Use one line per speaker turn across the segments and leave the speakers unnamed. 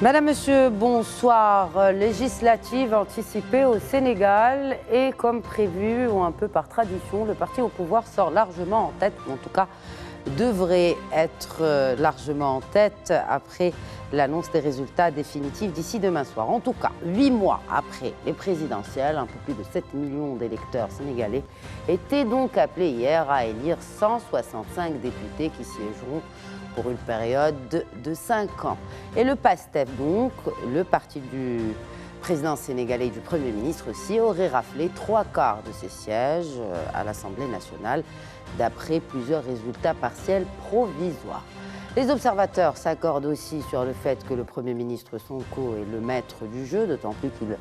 Madame, Monsieur, bonsoir. Législative anticipée au Sénégal et comme prévu ou un peu par tradition, le parti au pouvoir sort largement en tête, ou en tout cas devrait être largement en tête après l'annonce des résultats définitifs d'ici demain soir. En tout cas, 8 mois après les présidentielles, un peu plus de 7 millions d'électeurs sénégalais étaient donc appelés hier à élire 165 députés qui siégeront pour une période de 5 ans. Et le PASTEF, donc, le parti du président sénégalais et du Premier ministre aussi, aurait raflé 3/4 de ses sièges à l'Assemblée nationale, d'après plusieurs résultats partiels provisoires. Les observateurs s'accordent aussi sur le fait que le Premier ministre Sonko est le maître du jeu, d'autant plus qu'il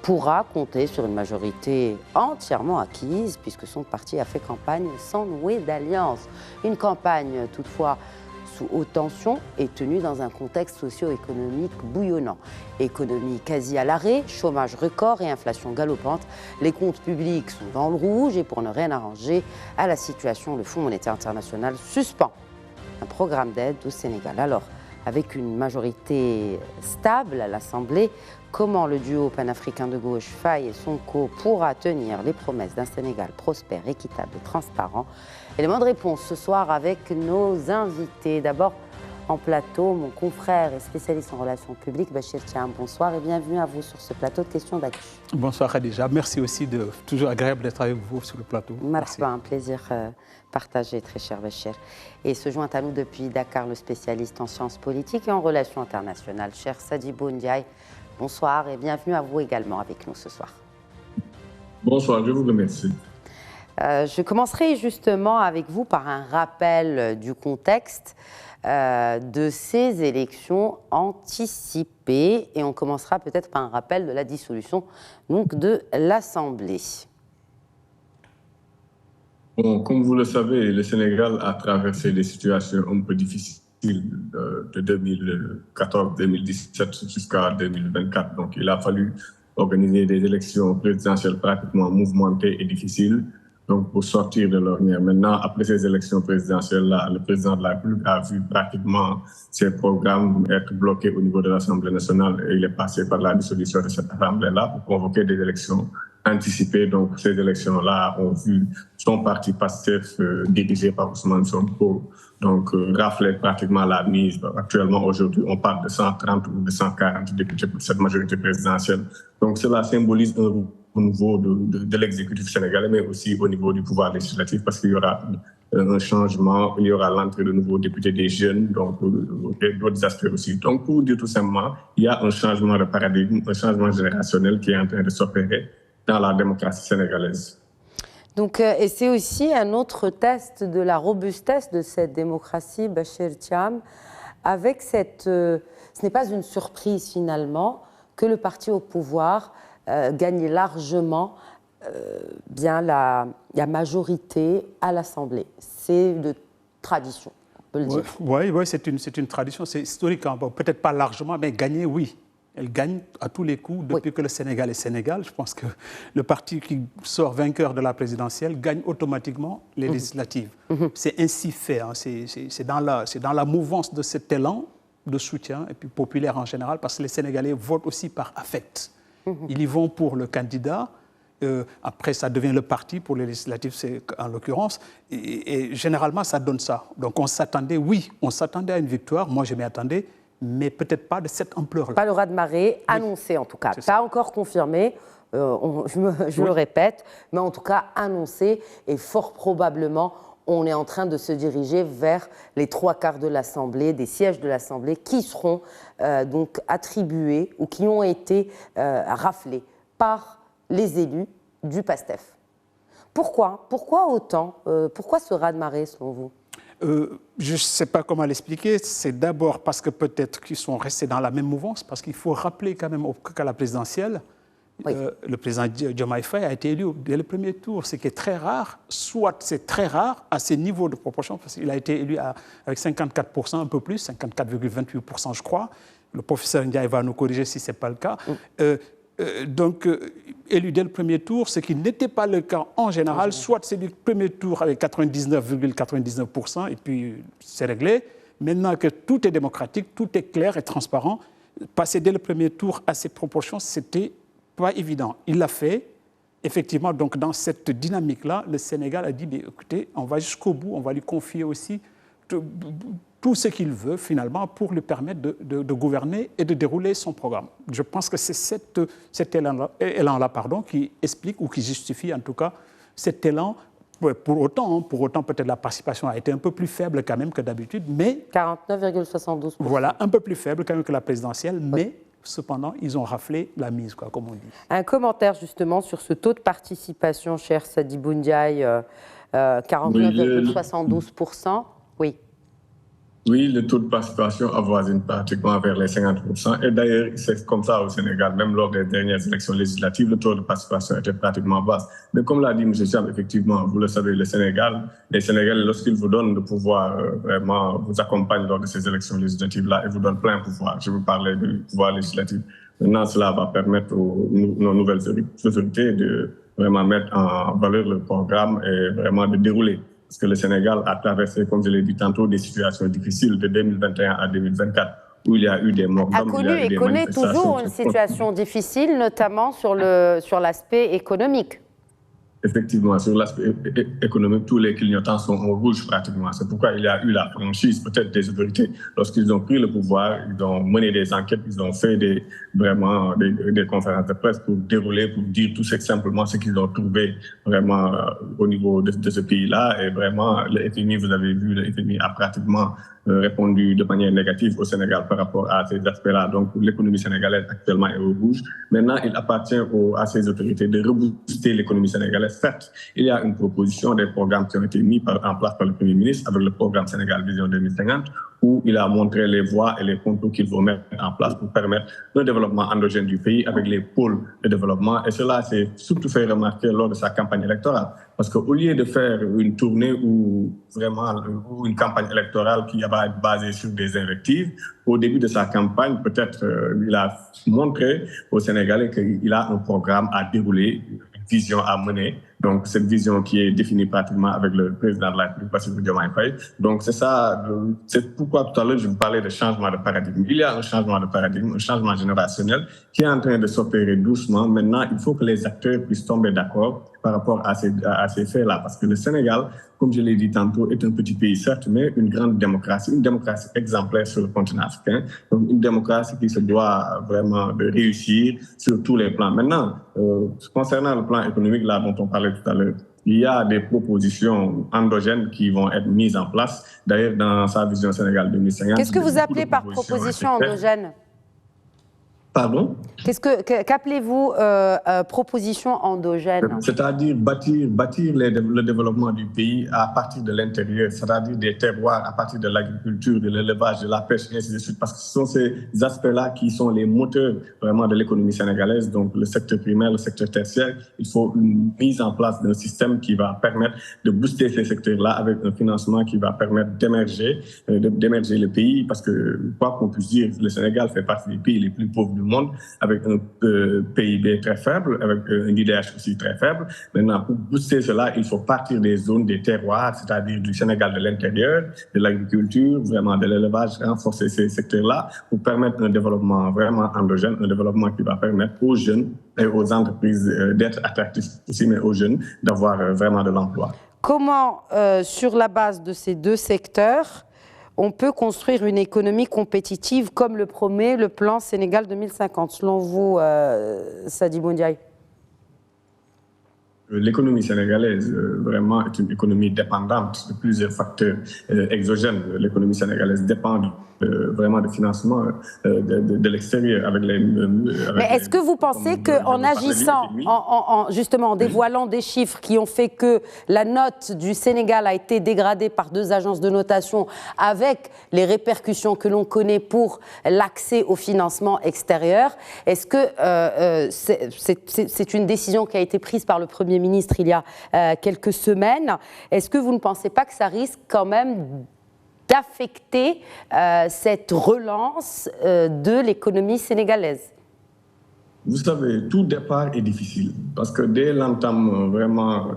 pourra compter sur une majorité entièrement acquise, puisque son parti a fait campagne sans nouer d'alliance. Une campagne, toutefois, sous haute tension et tenue dans un contexte socio-économique bouillonnant. Économie quasi à l'arrêt, chômage record et inflation galopante. Les comptes publics sont dans le rouge et pour ne rien arranger à la situation, le Fonds monétaire international suspend un programme d'aide au Sénégal. Alors, avec une majorité stable à l'Assemblée, comment le duo panafricain de gauche, Faye et Sonko, pourra tenir les promesses d'un Sénégal prospère, équitable et transparent? Élément de réponse ce soir avec nos invités. D'abord, en plateau, mon confrère et spécialiste en relations publiques, Bachir Thiam. Bonsoir et bienvenue à vous sur ce plateau de questions d'actu.
Bonsoir Khadija, merci aussi, toujours agréable d'être avec vous sur le plateau.
Merci. Un plaisir partagé, très cher Bachir. Et se joint à nous depuis Dakar le spécialiste en sciences politiques et en relations internationales, cher Sadibou Ndiaye. Bonsoir et bienvenue à vous également avec nous ce soir.
Bonsoir, je vous remercie.
Je commencerai justement avec vous par un rappel du contexte de ces élections anticipées et on commencera peut-être par un rappel de la dissolution donc, de l'Assemblée.
Bon, comme vous le savez, le Sénégal a traversé des situations un peu difficiles de 2014-2017 jusqu'à 2024. Donc il a fallu organiser des élections présidentielles pratiquement mouvementées et difficiles. Donc, pour sortir de l'ornière. Maintenant, après ces élections présidentielles-là, le président de la République a vu pratiquement ses programmes être bloqués au niveau de l'Assemblée nationale et il est passé par la dissolution de cette Assemblée-là pour convoquer des élections anticipées. Donc, ces élections-là ont vu son parti PASTEF dirigé par Ousmane Sonko, donc rafler pratiquement la mise. Actuellement, aujourd'hui, on parle de 130 ou de 140 députés pour cette majorité présidentielle. Donc, cela symbolise un au niveau de l'exécutif sénégalais, mais aussi au niveau du pouvoir législatif, parce qu'il y aura un changement, il y aura l'entrée de nouveaux députés, des jeunes, donc d'autres aspects aussi. Donc, pour dire tout simplement, il y a un changement de paradigme, un changement générationnel qui est en train de s'opérer dans la démocratie sénégalaise.
Donc, et c'est aussi un autre test de la robustesse de cette démocratie, Bachir Thiam, avec cette... ce n'est pas une surprise finalement que le parti au pouvoir gagne largement bien la majorité à l'Assemblée. C'est de tradition, on peut le dire.
Oui, c'est une tradition, c'est historique. Hein. Bon, peut-être pas largement, mais gagner, oui. Elle gagne à tous les coups depuis que le Sénégal est Sénégal. Je pense que le parti qui sort vainqueur de la présidentielle gagne automatiquement les législatives. C'est ainsi fait. Hein. C'est dans la mouvance de cet élan de soutien, et puis populaire en général, parce que les Sénégalais votent aussi par affect. Ils y vont pour le candidat, après ça devient le parti, pour les législatives c'est en l'occurrence, et généralement ça donne ça. Donc on s'attendait à une victoire, moi je m'y attendais, mais peut-être pas de cette ampleur-là.
Pas le raz-de-marée, annoncé en tout cas, pas encore confirmé, je le répète, mais en tout cas annoncé, et fort probablement on est en train de se diriger vers les 3/4 de l'Assemblée, des sièges de l'Assemblée qui seront donc attribués ou qui ont été raflés par les élus du PASTEF. Pourquoi autant pourquoi ce raz-de-marée selon vous?
Je ne sais pas comment l'expliquer. C'est d'abord parce que peut-être qu'ils sont restés dans la même mouvance, parce qu'il faut rappeler quand même qu'à la présidentielle, oui. Le président Diomaye Faye a été élu dès le premier tour, ce qui est très rare. Soit c'est très rare à ces niveaux de proportion, parce qu'il a été élu avec 54%, un peu plus, 54,28% je crois. Le professeur Ndiaye va nous corriger si ce n'est pas le cas. Donc, élu dès le premier tour, ce qui n'était pas le cas en général, soit c'est du premier tour avec 99,99% et puis c'est réglé. Maintenant que tout est démocratique, tout est clair et transparent, passer dès le premier tour à ces proportions, c'était pas évident. Il l'a fait. Effectivement, donc dans cette dynamique-là, le Sénégal a dit, écoutez, on va jusqu'au bout, on va lui confier aussi tout ce qu'il veut, finalement, pour lui permettre de gouverner et de dérouler son programme. Je pense que c'est cet élan-là, qui explique ou qui justifie, en tout cas, cet élan. Pour autant, peut-être la participation a été un peu plus faible quand même que d'habitude, mais...
49,72%.
Voilà, un peu plus faible quand même que la présidentielle, mais cependant, ils ont raflé la mise, comme on dit.
Un commentaire justement sur ce taux de participation, cher Sadibou Ndiaye, 49,72%. Oui.
Oui, le taux de participation avoisine pratiquement vers les 50%. Et d'ailleurs, c'est comme ça au Sénégal. Même lors des dernières élections législatives, le taux de participation était pratiquement bas. Mais comme l'a dit M. Cham, effectivement, vous le savez, les Sénégalais, lorsqu'ils vous donnent le pouvoir, vraiment vous accompagnent lors de ces élections législatives-là et vous donnent plein pouvoir. Je vous parlais du pouvoir législatif. Maintenant, cela va permettre nos nouvelles autorités de vraiment mettre en valeur le programme et vraiment de dérouler. Parce que le Sénégal a traversé, comme je l'ai dit tantôt, des situations difficiles de 2021 à 2024, où il y a eu des morts d'hommes, il y a eu des manifestations.
A connu et connaît toujours une situation difficile, notamment sur l'aspect économique.
Effectivement, sur l'aspect économique, tous les clignotants sont en rouge pratiquement. C'est pourquoi il y a eu la franchise peut-être des autorités. Lorsqu'ils ont pris le pouvoir, ils ont mené des enquêtes, ils ont fait des conférences de presse pour dérouler, pour dire tout simplement ce qu'ils ont trouvé vraiment au niveau de ce pays-là. Et vraiment, le FMI, vous avez vu, le FMI a pratiquement répondu de manière négative au Sénégal par rapport à ces aspects-là. Donc, l'économie sénégalaise actuellement est au rouge. Maintenant, il appartient à ces autorités de rebooster l'économie sénégalaise. Certes, il y a une proposition des programmes qui ont été mis en place par le Premier ministre avec le programme Sénégal Vision 2050, où il a montré les voies et les contours qu'il faut mettre en place pour permettre le développement endogène du pays avec les pôles de développement. Et cela s'est surtout fait remarquer lors de sa campagne électorale. Parce qu'au lieu de faire une tournée ou une campagne électorale qui va être basée sur des invectives, au début de sa campagne, peut-être il a montré aux Sénégalais qu'il a un programme à dérouler, une vision à mener. Donc, cette vision qui est définie pratiquement avec le président de la République, Bassirou Diomaye Faye. Donc, c'est ça, c'est pourquoi tout à l'heure, je vous parlais de changement de paradigme. Il y a un changement de paradigme, un changement générationnel qui est en train de s'opérer doucement. Maintenant, il faut que les acteurs puissent tomber d'accord par rapport à ces faits-là. Parce que le Sénégal, comme je l'ai dit tantôt, est un petit pays, certes, mais une démocratie exemplaire sur le continent africain. Donc, une démocratie qui se doit vraiment de réussir sur tous les plans. Maintenant, concernant le plan économique, là, dont on parlait tout à l'heure, il y a des propositions endogènes qui vont être mises en place. D'ailleurs, dans sa vision Sénégal 2050...
Qu'est-ce que vous appelez par proposition endogène ?
Pardon ?
Qu'appelez-vous proposition endogène ?
C'est-à-dire bâtir le développement du pays à partir de l'intérieur, c'est-à-dire des terroirs à partir de l'agriculture, de l'élevage, de la pêche, et ainsi de suite. Parce que ce sont ces aspects-là qui sont les moteurs vraiment de l'économie sénégalaise. Donc le secteur primaire, le secteur tertiaire, il faut une mise en place d'un système qui va permettre de booster ces secteurs-là avec un financement qui va permettre d'émerger le pays. Parce que, quoi qu'on puisse dire, le Sénégal fait partie des pays les plus pauvres du monde, avec un PIB très faible, avec un IDH aussi très faible. Maintenant, pour booster cela, il faut partir des zones, des terroirs, c'est-à-dire du Sénégal de l'intérieur, de l'agriculture, vraiment de l'élevage, renforcer ces secteurs-là pour permettre un développement vraiment endogène, un développement qui va permettre aux jeunes et aux entreprises d'être attractifs aussi, mais aux jeunes d'avoir vraiment de l'emploi.
Comment, sur la base de ces deux secteurs, on peut construire une économie compétitive comme le promet le plan Sénégal 2050, selon vous, Sadibou Ndiaye?
L'économie sénégalaise, vraiment, est une économie dépendante de plusieurs facteurs exogènes. L'économie sénégalaise dépend vraiment de financement de l'extérieur.
Mais est-ce que vous pensez qu'en agissant, justement en dévoilant des chiffres qui ont fait que la note du Sénégal a été dégradée par 2 agences de notation, avec les répercussions que l'on connaît pour l'accès au financement extérieur, est-ce que c'est une décision qui a été prise par le Premier ministre il y a quelques semaines? Est-ce que vous ne pensez pas que ça risque quand même d'affecter cette relance de l'économie sénégalaise?
Vous savez, tout départ est difficile parce que dès l'entame vraiment,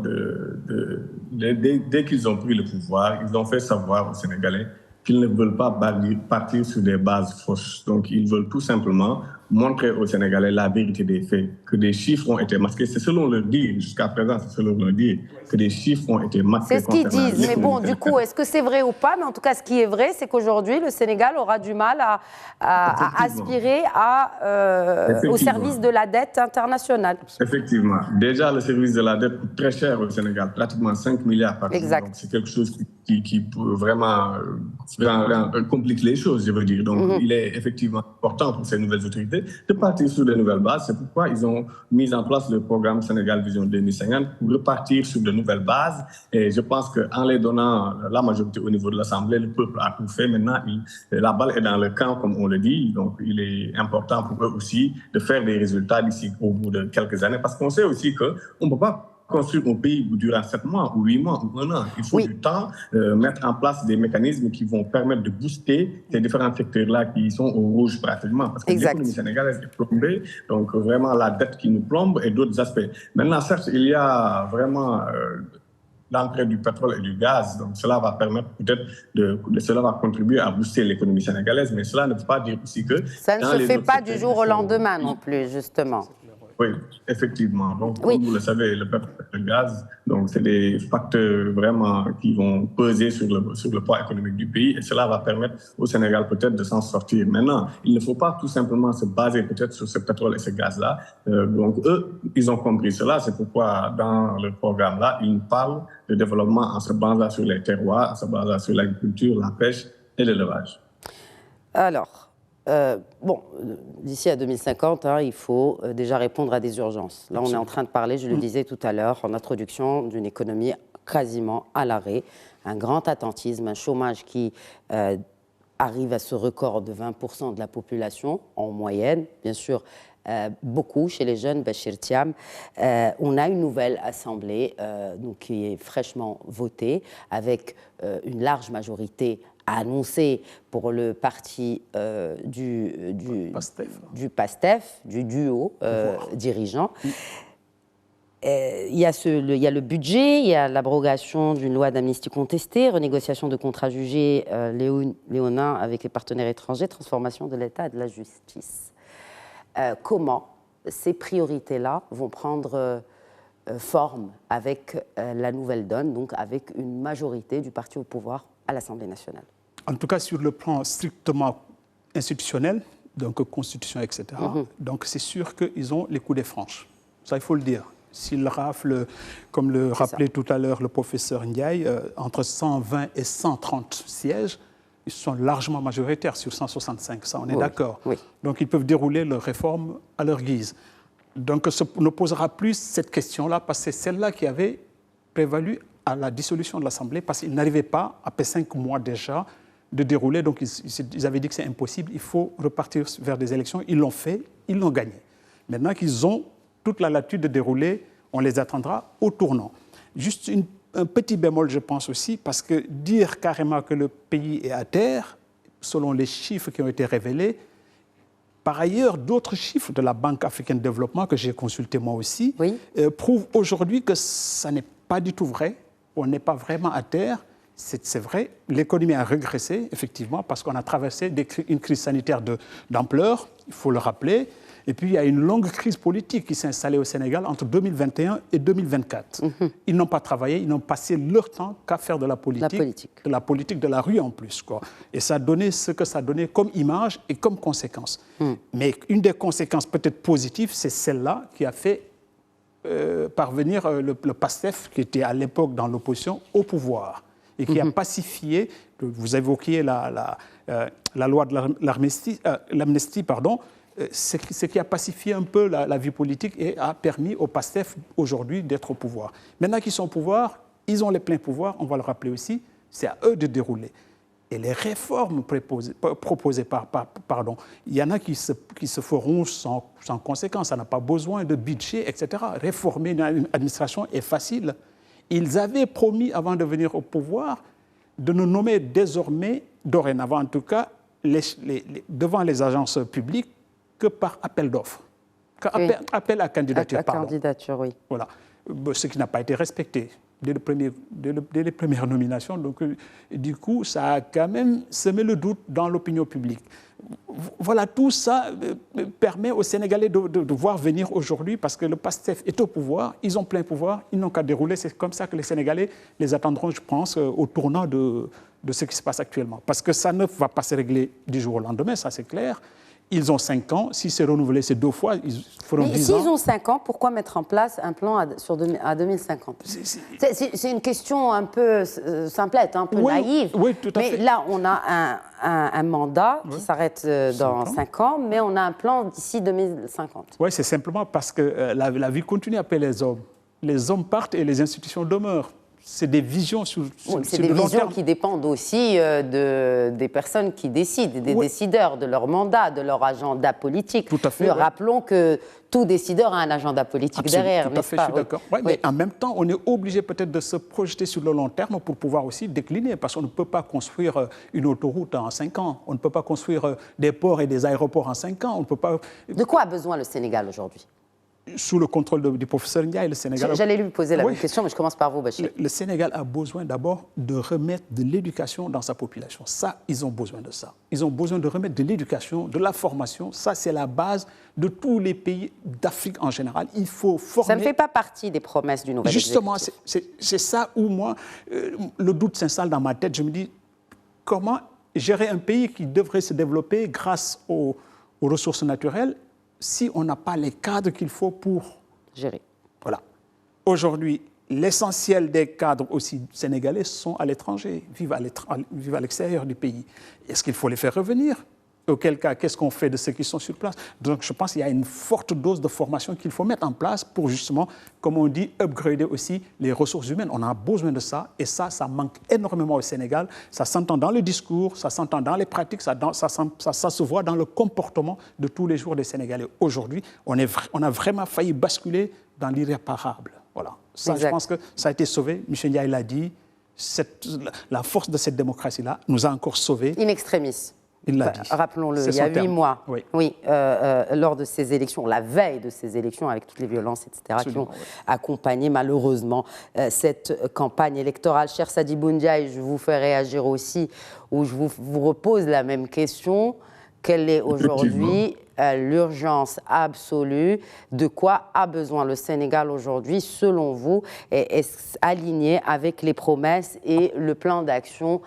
dès qu'ils ont pris le pouvoir, ils ont fait savoir aux Sénégalais qu'ils ne veulent pas partir sur des bases fausses. Donc, ils veulent tout simplement montrer aux Sénégalais la vérité des faits, que des chiffres ont été masqués. C'est selon leur dire, jusqu'à présent, c'est selon leur dire, que des chiffres ont été masqués.
C'est ce qu'ils disent, mais bon, du coup, est-ce que c'est vrai ou pas? Mais en tout cas, ce qui est vrai, c'est qu'aujourd'hui, le Sénégal aura du mal à aspirer au service de la dette internationale.
Effectivement. Déjà, le service de la dette coûte très cher au Sénégal, pratiquement 5 milliards par an.
Exact.
Donc, c'est quelque chose qui peut vraiment complique les choses, je veux dire. Donc, il est effectivement important pour ces nouvelles autorités de partir sur de nouvelles bases. C'est pourquoi ils ont mis en place le programme Sénégal Vision 2050 pour repartir sur de nouvelles bases. Et je pense qu'en les donnant la majorité au niveau de l'Assemblée, le peuple a tout fait. Maintenant, la balle est dans le camp, comme on le dit. Donc, il est important pour eux aussi de faire des résultats d'ici au bout de quelques années. Parce qu'on sait aussi qu'on ne peut pas construire un pays durant 7 mois ou 8 mois ou 1 an. Il faut du temps, mettre en place des mécanismes qui vont permettre de booster ces différents secteurs-là qui sont au rouge pratiquement. Parce que l'économie sénégalaise est plombée, donc vraiment la dette qui nous plombe et d'autres aspects. Maintenant, certes, il y a vraiment l'entrée du pétrole et du gaz, donc cela va permettre peut-être cela va contribuer à booster l'économie sénégalaise, mais cela ne veut pas dire aussi que...
Ça ne se fait pas du jour au lendemain non plus, justement.
Oui, effectivement. Donc, comme vous le savez, le pétrole et le gaz, donc c'est des facteurs vraiment qui vont peser sur le poids économique du pays et cela va permettre au Sénégal peut-être de s'en sortir. Maintenant, il ne faut pas tout simplement se baser peut-être sur ce pétrole et ce gaz-là. Donc, eux, ils ont compris cela. C'est pourquoi dans le programme-là, ils nous parlent de développement en se basant sur les terroirs, en se basant sur l'agriculture, la pêche et l'élevage.
Alors, d'ici à 2050, il faut déjà répondre à des urgences. Là, on est en train de parler, je le disais tout à l'heure, en introduction, d'une économie quasiment à l'arrêt, un grand attentisme, un chômage qui arrive à ce record de 20% de la population en moyenne, bien sûr. Beaucoup chez les jeunes, Bachir Thiam. On a une nouvelle assemblée qui est fraîchement votée avec une large majorité annoncée pour le parti du PASTEF, du duo dirigeant. Il y a le budget, il y a l'abrogation d'une loi d'amnistie contestée, renégociation de contrats jugés léonins avec les partenaires étrangers, transformation de l'État et de la justice. Comment ces priorités-là vont prendre forme avec la nouvelle donne, donc avec une majorité du parti au pouvoir à l'Assemblée nationale?
En tout cas, sur le plan strictement institutionnel, donc constitution, etc., donc c'est sûr qu'ils ont les coudées franches. Ça, il faut le dire. S'ils raflent, comme le rappelait tout à l'heure le professeur Ndiaye, entre 120 et 130 sièges, ils sont largement majoritaires sur 165, ça on est d'accord. Oui. Donc ils peuvent dérouler leurs réformes à leur guise. Donc on ne posera plus cette question-là parce que c'est celle-là qui avait prévalu à la dissolution de l'Assemblée parce qu'ils n'arrivaient pas, après 5 mois déjà, de dérouler. Donc ils avaient dit que c'est impossible, il faut repartir vers des élections. Ils l'ont fait, ils l'ont gagné. Maintenant qu'ils ont toute la latitude de dérouler, on les attendra au tournant. Juste un petit bémol, je pense aussi, parce que dire carrément que le pays est à terre, selon les chiffres qui ont été révélés, par ailleurs, d'autres chiffres de la Banque africaine de développement, que j'ai consulté moi aussi, prouvent aujourd'hui que ça n'est pas du tout vrai. On n'est pas vraiment à terre. C'est vrai, l'économie a régressé, effectivement, parce qu'on a traversé une crise sanitaire d'ampleur, il faut le rappeler. Et puis, il y a une longue crise politique qui s'est installée au Sénégal entre 2021 et 2024. Ils n'ont pas travaillé, ils n'ont passé leur temps qu'à faire de la politique. De la politique de la rue en plus, quoi. Et ça a donné ce que ça a donné comme image et comme conséquence. Mais une des conséquences peut-être positives, c'est celle-là qui a fait parvenir le PASTEF, qui était à l'époque dans l'opposition, au pouvoir. Et qui a pacifié, vous évoquiez la loi de l'amnistie, ce qui a pacifié un peu la vie politique et a permis au PASTEF aujourd'hui d'être au pouvoir. Maintenant qu'ils sont au pouvoir, ils ont les pleins pouvoirs, on va le rappeler aussi, c'est à eux de dérouler. Et les réformes proposées il y en a qui se feront sans conséquence, ça n'a pas besoin de budget, etc. Réformer une administration est facile. Ils avaient promis, avant de venir au pouvoir, de ne nommer désormais, dorénavant en tout cas, devant les agences publiques que par appel d'offres, appel à candidature.
À candidature, oui.
Voilà, ce qui n'a pas été respecté dès les premières nominations. Donc, du coup, ça a quand même semé le doute dans l'opinion publique. Voilà, tout ça permet aux Sénégalais de voir venir aujourd'hui, parce que le PASTEF est au pouvoir, ils ont plein pouvoir, ils n'ont qu'à dérouler. C'est comme ça que les Sénégalais les attendront, je pense, au tournant de ce qui se passe actuellement. Parce que ça ne va pas se régler du jour au lendemain, ça c'est clair. Ils ont 5 ans. Si c'est renouvelé ces 2 fois, ils feront 10 ans.
S'ils ont 5 ans, pourquoi mettre en place un plan à 2050 ? C'est une question un peu simplette, un peu naïve.
Oui, tout à fait.
Mais là, on a un mandat qui s'arrête dans 5 ans, mais on a un plan d'ici 2050.
Oui, c'est simplement parce que la vie continue après les hommes. Les hommes partent et les institutions demeurent. C'est des visions sur
c'est des visions qui dépendent aussi des personnes qui décident, des décideurs, de leur mandat, de leur agenda politique.
Tout à fait.
Nous rappelons que tout décideur a un agenda politique derrière,
n'est-ce pas ? Tout à fait, je suis d'accord. Mais en même temps, on est obligé peut-être de se projeter sur le long terme pour pouvoir aussi décliner, parce qu'on ne peut pas construire une autoroute en 5 ans. On ne peut pas construire des ports et des aéroports en 5 ans. On ne peut pas...
De quoi a besoin le Sénégal aujourd'hui ?
Sous le contrôle du professeur Ndiaye, le Sénégal...
J'allais lui poser la même question, mais je commence par vous, Bachir.
Le Sénégal a besoin d'abord de remettre de l'éducation dans sa population. Ça, ils ont besoin de ça. Ils ont besoin de remettre de l'éducation, de la formation. Ça, c'est la base de tous les pays d'Afrique en général. Il faut former...
Ça ne fait pas partie des promesses du nouvel
Justement,
exécutif.
c'est ça où moi, le doute s'installe dans ma tête. Je me dis, comment gérer un pays qui devrait se développer grâce aux ressources naturelles si on n'a pas les cadres qu'il faut pour
gérer.
Voilà. Aujourd'hui, l'essentiel des cadres aussi sénégalais sont à l'étranger, vivent à l'extérieur du pays. Est-ce qu'il faut les faire revenir ? Auquel cas, qu'est-ce qu'on fait de ceux qui sont sur place ? Donc, je pense qu'il y a une forte dose de formation qu'il faut mettre en place pour justement, comme on dit, upgrader aussi les ressources humaines. On a besoin de ça, et ça manque énormément au Sénégal. Ça s'entend dans le discours, ça s'entend dans les pratiques, ça se voit dans le comportement de tous les jours des Sénégalais. Aujourd'hui, on a vraiment failli basculer dans l'irréparable. Voilà. Ça, je pense que ça a été sauvé. Michel Ndiaye l'a dit. La force de cette démocratie-là nous a encore sauvés.
In extremis.
Il l'a dit.
Rappelons-le, il y a 8 mois, lors de ces élections, la veille de ces élections, avec toutes les violences, etc., absolument, qui ont accompagné malheureusement cette campagne électorale. Cher Sadibou Ndiaye, je vous fais réagir aussi, ou je vous repose la même question. Quelle est aujourd'hui l'urgence absolue? De quoi a besoin le Sénégal aujourd'hui, selon vous, et est-ce aligné avec les promesses et le plan d'action,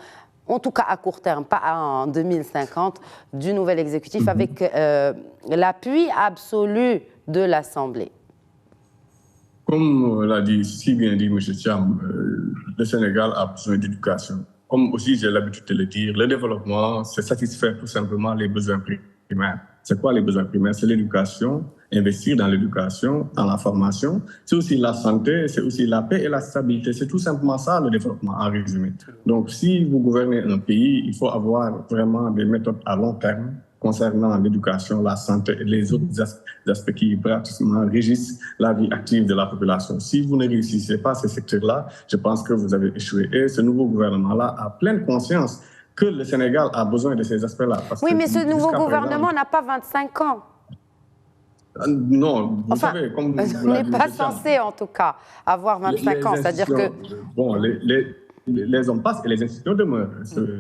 en tout cas à court terme, pas en 2050, du nouvel exécutif, avec l'appui absolu de l'Assemblée?
Comme l'a dit, si bien dit M. Thiam, le Sénégal a besoin d'éducation. Comme aussi j'ai l'habitude de le dire, le développement, c'est satisfaire tout simplement les besoins primaires. C'est quoi les besoins primaires? C'est l'éducation, investir dans l'éducation, dans la formation. C'est aussi la santé, c'est aussi la paix et la stabilité. C'est tout simplement ça le développement en résumé. Donc si vous gouvernez un pays, il faut avoir vraiment des méthodes à long terme concernant l'éducation, la santé et les autres aspects qui pratiquement régissent la vie active de la population. Si vous ne réussissez pas ces secteurs-là, je pense que vous avez échoué. Et ce nouveau gouvernement-là a pleine conscience que le Sénégal a besoin de ces aspects-là.
Oui, mais ce nouveau gouvernement n'a pas 25 ans.
Non, vous savez, comme vous
on n'est pas censé, en tout cas, avoir 25 ans. C'est-à-dire que...
Bon, les hommes passent et les institutions demeurent.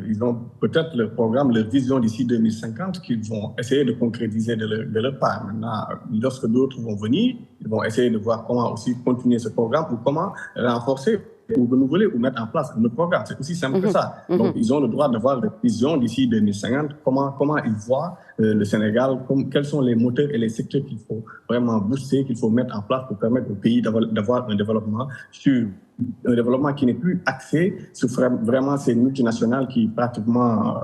Ils ont peut-être leur programme, leur vision d'ici 2050 qu'ils vont essayer de concrétiser de leur part. Maintenant, lorsque d'autres vont venir, ils vont essayer de voir comment aussi continuer ce programme ou comment renforcer ou renouveler ou mettre en place un autre programme. C'est aussi simple que ça. Donc, ils ont le droit d'avoir leur vision d'ici 2050, comment ils voient le Sénégal, quels sont les moteurs et les secteurs qu'il faut vraiment booster, qu'il faut mettre en place pour permettre au pays d'avoir un développement qui n'est plus axé sur vraiment ces multinationales qui pratiquement,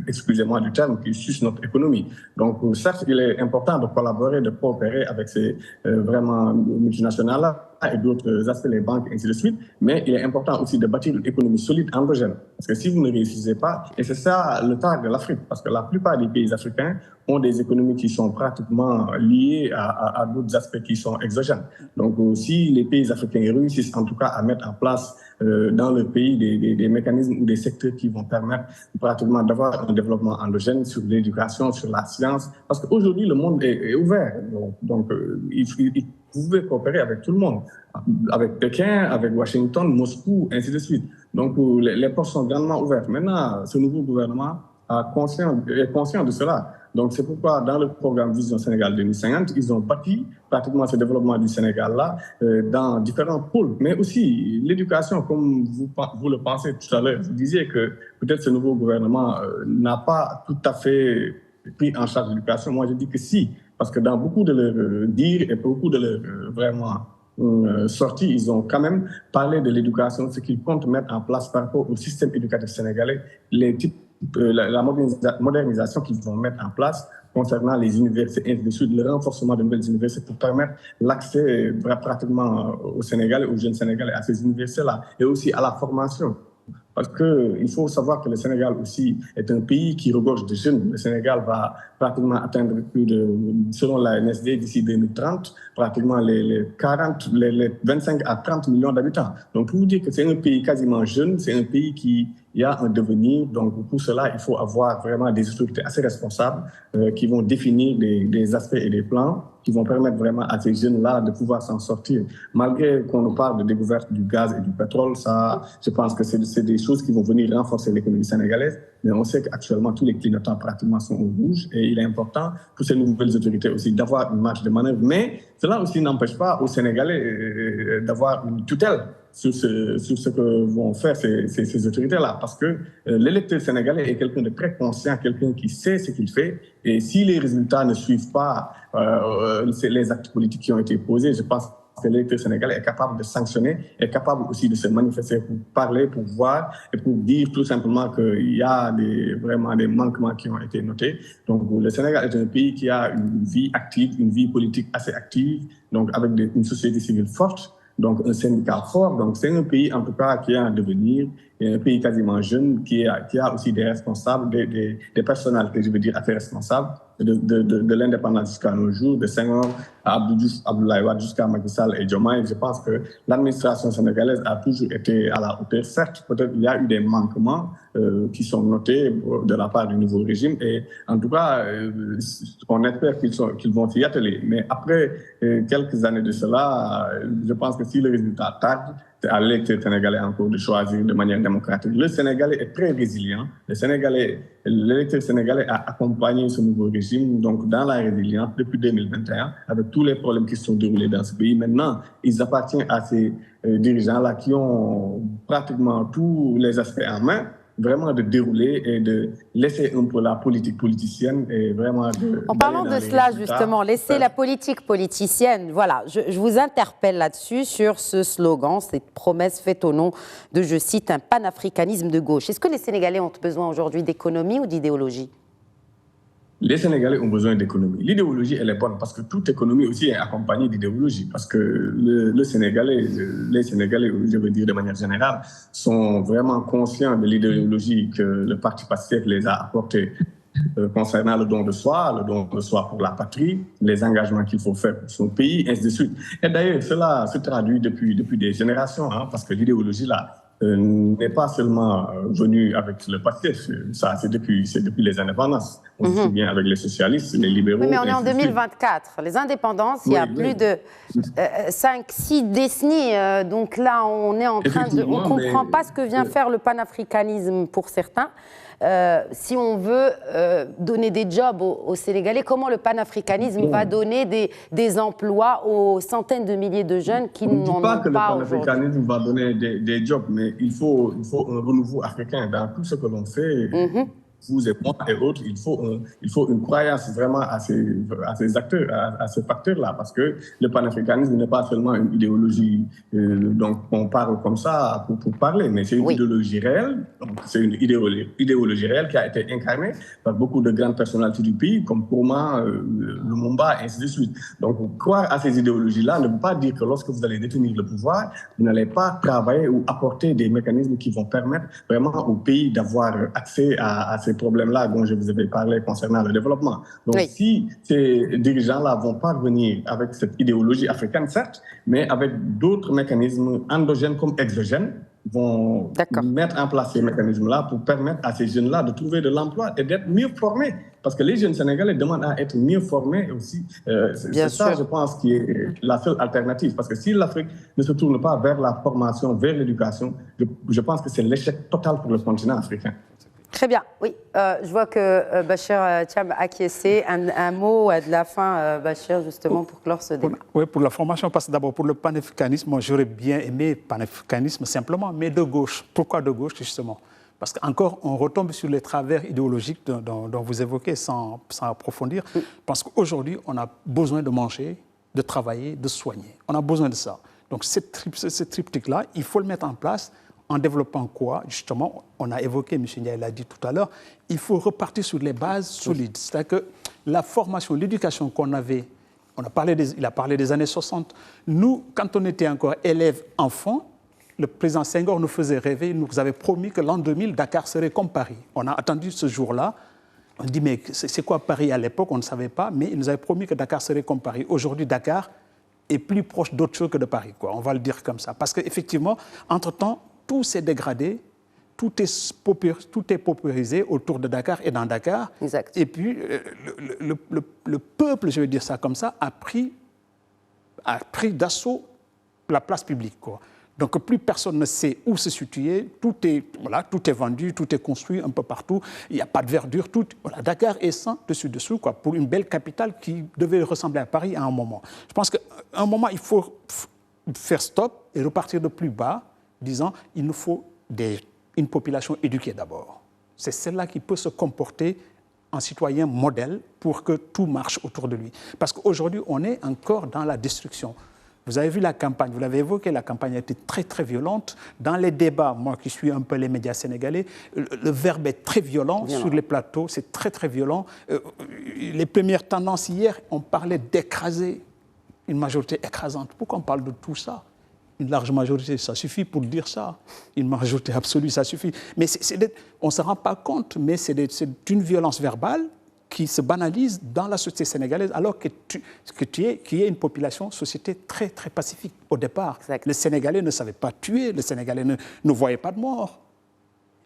excusez-moi du terme, qui sucent notre économie. Donc, certes, il est important de collaborer, de coopérer avec ces vraiment multinationales-là et d'autres aspects, les banques, et ainsi de suite, mais il est important aussi de bâtir une économie solide endogène. Parce que si vous ne réussissez pas, et c'est ça le tard de l'Afrique, parce que la plupart des pays africains africains ont des économies qui sont pratiquement liées à d'autres aspects qui sont exogènes. Donc, si les pays africains réussissent en tout cas à mettre en place dans leur pays des mécanismes ou des secteurs qui vont permettre pratiquement d'avoir un développement endogène sur l'éducation, sur la science, parce qu'aujourd'hui, le monde est ouvert. Donc il pouvait coopérer avec tout le monde, avec Pékin, avec Washington, Moscou, ainsi de suite. Donc, les portes sont grandement ouvertes. Maintenant, ce nouveau gouvernement est conscient de cela. Donc, c'est pourquoi, dans le programme Vision Sénégal 2050, ils ont bâti pratiquement ce développement du Sénégal-là dans différents pôles. Mais aussi, l'éducation, comme vous le pensez tout à l'heure, vous disiez que peut-être ce nouveau gouvernement n'a pas tout à fait pris en charge l'éducation. Moi, je dis que si, parce que dans beaucoup de leurs dires et beaucoup de leurs sorties, ils ont quand même parlé de l'éducation, ce qu'ils comptent mettre en place par rapport au système éducatif sénégalais, la modernisation qu'ils vont mettre en place concernant les universités, le renforcement de nouvelles universités pour permettre l'accès pratiquement aux Sénégalais, aux jeunes Sénégalais à ces universités-là et aussi à la formation. Parce qu'il faut savoir que le Sénégal aussi est un pays qui regorge de jeunes. Le Sénégal va pratiquement atteindre selon la NSD, d'ici 2030, pratiquement les 25 à 30 millions d'habitants. Donc, pour vous dire que c'est un pays quasiment jeune, c'est un pays qui a un devenir. Donc, pour cela, il faut avoir vraiment des autorités assez responsables qui vont définir des aspects et des plans qui vont permettre vraiment à ces jeunes-là de pouvoir s'en sortir. Malgré qu'on nous parle de découverte du gaz et du pétrole, ça, je pense que c'est des choses qui vont venir renforcer l'économie sénégalaise. Mais on sait qu'actuellement, tous les clignotants pratiquement sont au rouge et il est important pour ces nouvelles autorités aussi d'avoir une marge de manœuvre. Mais cela aussi n'empêche pas aux Sénégalais d'avoir une tutelle sur ce que vont faire ces autorités-là. Parce que l'électeur sénégalais est quelqu'un de très conscient, quelqu'un qui sait ce qu'il fait. Et si les résultats ne suivent pas les actes politiques qui ont été posés, je pense que l'électeur sénégalais est capable de sanctionner, est capable aussi de se manifester pour parler, pour voir et pour dire tout simplement qu'il y a vraiment des manquements qui ont été notés. Donc le Sénégal est un pays qui a une vie active, une vie politique assez active, donc avec une société civile forte, donc un syndicat fort. Donc c'est un pays en tout cas qui a un devenir, et un pays quasiment jeune, qui a aussi des responsables, des personnalités, je veux dire, assez responsables de l'indépendance jusqu'à nos jours, de Senghor à Abdou Diouf, Abdoulaye Wade jusqu'à Macky Sall et Diomaye. Je pense que l'administration sénégalaise a toujours été à la hauteur. Certes, peut-être il y a eu des manquements qui sont notés de la part du nouveau régime et en tout cas, on espère qu'ils vont s'y atteler. Mais après quelques années de cela, je pense que si le résultat tarde, c'est à l'électeur sénégalais encore de choisir de manière démocratique. Le Sénégalais est très résilient. L'électeur sénégalais a accompagné ce nouveau régime donc dans la résilience depuis 2021 avec tous les problèmes qui se sont déroulés dans ce pays. Maintenant, il appartient à ces dirigeants-là qui ont pratiquement tous les aspects en main, vraiment de dérouler et de laisser un peu la politique politicienne et vraiment
En parlant de cela, justement, laisser la politique politicienne, voilà, je vous interpelle là-dessus sur ce slogan, cette promesse faite au nom de, je cite, un panafricanisme de gauche. Est-ce que les Sénégalais ont besoin aujourd'hui d'économie ou d'idéologie ?
Les Sénégalais ont besoin d'économie. L'idéologie, elle est bonne parce que toute économie aussi est accompagnée d'idéologie. Parce que les Sénégalais, je veux dire de manière générale, sont vraiment conscients de l'idéologie que le Parti Pastef les a apportée concernant le don de soi pour la patrie, les engagements qu'il faut faire pour son pays, ainsi de suite. Et d'ailleurs, cela se traduit depuis des générations, parce que l'idéologie, là, n'est pas seulement venu avec le Pastef, ça c'est depuis les indépendances. On se souvient avec les socialistes, les libéraux.
Oui, mais on est en 2024. Les indépendances, il y a plus de 5-6 décennies. Donc là, on est en train de... On ne comprend pas ce que vient faire le panafricanisme pour certains. Si on veut donner des jobs aux Sénégalais, comment le panafricanisme va donner des emplois aux centaines de milliers de jeunes qui n'en ont pas aujourd'hui?
Je ne dis pas que le panafricanisme va donner des jobs, mais il faut un renouveau africain dans tout ce que l'on fait. Vous et moi et autres, il faut une croyance vraiment à ces acteurs, à ces facteurs-là, parce que le panafricanisme n'est pas seulement une idéologie donc on parle comme ça pour parler, mais c'est une idéologie réelle. Donc c'est une idéologie réelle qui a été incarnée par beaucoup de grandes personnalités du pays, comme Nkrumah, Lumumba, et ainsi de suite. Donc croire à ces idéologies-là ne veut pas dire que lorsque vous allez détenir le pouvoir, vous n'allez pas travailler ou apporter des mécanismes qui vont permettre vraiment au pays d'avoir accès à ces ces problèmes-là dont je vous avais parlé concernant le développement. Donc,
Oui.
si ces dirigeants-là vont pas venir avec cette idéologie africaine, certes, mais avec d'autres mécanismes endogènes comme exogènes, vont mettre en place ces mécanismes-là pour permettre à ces jeunes-là de trouver de l'emploi et d'être mieux formés. Parce que les jeunes Sénégalais demandent à être mieux formés aussi. C'est ça, je pense, qui est la seule alternative. Parce que si l'Afrique ne se tourne pas vers la formation, vers l'éducation, je pense que c'est l'échec total pour le continent africain.
Très bien, oui. Je vois que Bachir Thiam a acquiescé. Un mot de la fin, Bachir, justement, pour clore ce débat.
Oui, pour la formation, parce que d'abord, pour le panafricanisme, moi, j'aurais bien aimé panafricanisme simplement, mais de gauche. Pourquoi de gauche, justement? Parce qu'encore, on retombe sur les travers idéologiques dont vous évoquez sans approfondir. Parce qu'aujourd'hui, on a besoin de manger, de travailler, de soigner. On a besoin de ça. Donc, ce triptyque-là, il faut le mettre en place. En développant quoi? Justement, on a évoqué, M. Ndiaye l'a dit tout à l'heure, il faut repartir sur les bases solides. C'est-à-dire que la formation, l'éducation qu'on avait, il a parlé des années 60. Nous, quand on était encore élèves, enfants, le président Senghor nous faisait rêver, il nous avait promis que l'an 2000, Dakar serait comme Paris. On a attendu ce jour-là. On dit, mais c'est quoi Paris à l'époque? On ne savait pas, mais il nous avait promis que Dakar serait comme Paris. Aujourd'hui, Dakar est plus proche d'autre chose que de Paris, quoi. On va le dire comme ça. Parce qu'effectivement, entre-temps, tout s'est dégradé, tout est paupérisé autour de Dakar et dans Dakar.
Exact.
Et puis, le peuple, je vais dire ça comme ça, a pris d'assaut la place publique, quoi. Donc, plus personne ne sait où se situer, tout est vendu, tout est construit un peu partout, il n'y a pas de verdure, Dakar est sans dessus-dessous, quoi, pour une belle capitale qui devait ressembler à Paris à un moment. Je pense qu'à un moment, il faut faire stop et repartir de plus bas, disant il nous faut une population éduquée d'abord. C'est celle-là qui peut se comporter en citoyen modèle pour que tout marche autour de lui. Parce qu'aujourd'hui, on est encore dans la destruction. Vous avez vu la campagne, vous l'avez évoqué, la campagne a été très, très violente. Dans les débats, moi qui suis un peu les médias sénégalais, le verbe est très violent sur les plateaux, c'est très, très violent. Les premières tendances hier, on parlait d'écraser une majorité écrasante. Pourquoi on parle de tout ça? Une large majorité, ça suffit pour dire ça. Une majorité absolue, ça suffit. Mais on ne se rend pas compte, mais c'est une violence verbale qui se banalise dans la société sénégalaise, alors qui est une population, société très, très pacifique au départ.
Exact.
Les Sénégalais ne savaient pas tuer, les Sénégalais ne voyaient pas de mort.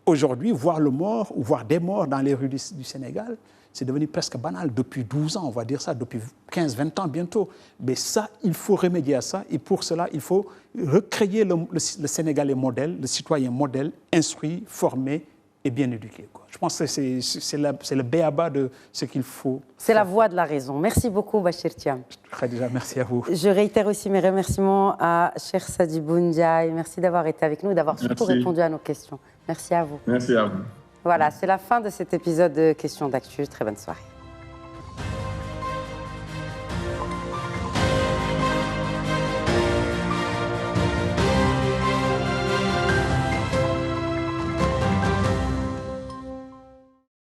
Aujourd'hui, voir le mort ou voir des morts dans les rues du Sénégal, c'est devenu presque banal depuis 12 ans, on va dire ça, depuis 15-20 ans bientôt. Mais ça, il faut remédier à ça. Et pour cela, il faut recréer le Sénégalais modèle, le citoyen modèle, instruit, formé et bien éduqué, quoi. Je pense que c'est le b.a.-ba de ce qu'il faut.
C'est la voie de la raison. Merci beaucoup, Bachir Thiam.
Khadija, merci à vous.
Je réitère aussi mes remerciements à Cheikh Sadibou Ndiaye. Merci d'avoir été avec nous et d'avoir surtout répondu à nos questions. Merci à vous.
Merci à vous.
Voilà, c'est la fin de cet épisode de Questions d'actu. Très bonne soirée.